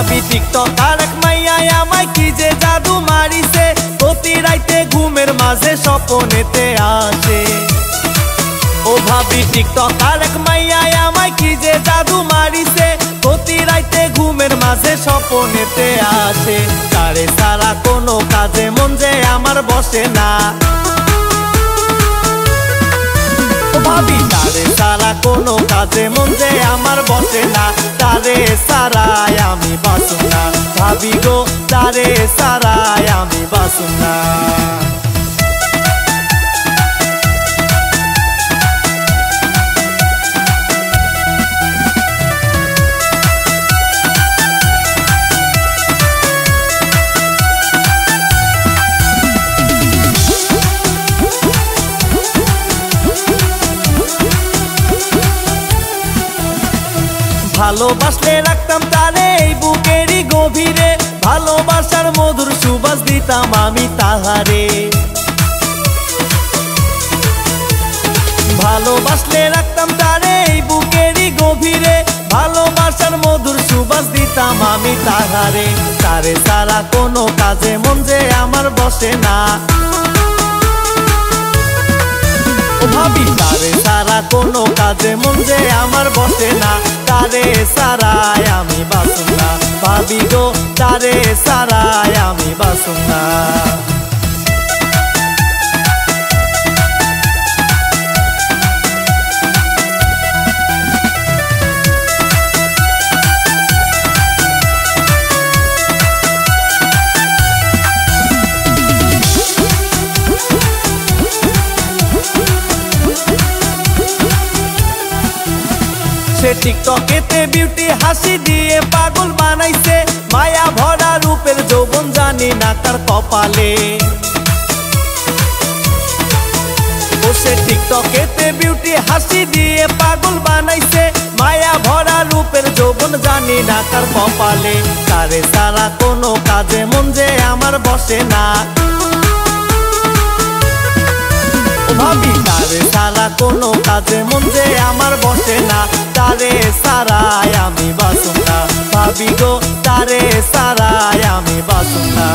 ভাবি টিকটকার এক মাইয়ায় আমায় কি যে জাদু মারিছে, প্রতি রাইতে ঘুমের মাঝে স্বপ্নেতে আসে। ও ভাবি টিকটকার এক মাইয়ায় আমায় কি যে জাদু মারিছে, প্রতি রাইতে ঘুমের মাঝে স্বপ্নেতে আসে। তারে ছাড়া কোনো কাজে মন যে আমার বসে না, ভাবি তারে ছাড়া কোনো কাজে মন যে আমার বসে না। তারে ছাড়াই আমি বাঁচব না, ভাবি গো তারে ছাড়াই আমি বাঁচব না। ভালোবাসলে রাখতাম তারে এই বুকেরই গভীরে, ভালোবাসার মধুর সুবাস দিতাম আমি তাহারে। ভালোবাসলে রাখতাম তারে এই বুকেরই গভীরে, ভালোবাসার মধুর সুবাস দিতাম আমি তাহারে। তারে ছাড়া কোনো কাজে মন যে আমার বসে না, ভাবি তারে ছাড়া কোনো কাজে মন যে আমার বসে না। তারে ছাড়াই আমি বাঁচব না, ভাবি গো তারে ছাড়াই আমি বাঁচব না। সে টিকটকেতে বিউটি হাসি দিয়ে পাগল বানাইছে, মায়া ভরা রূপের যৌবন জানি না তার কপালে। ও সে টিকটকেতে বিউটি হাসি দিয়ে পাগল বানাইছে, মায়া ভরা রূপের যৌবন জানি না তার কপালে। তারে ছাড়া কোনো কাজে মন যে আমার বসে না, ভাবি তারে ছাড়া কোনো কাজে মন যে আমার বসে না। তারে ছাড়াই আমি বাঁচব না, ভাবি গো তারে ছাড়াই আমি বাঁচব না।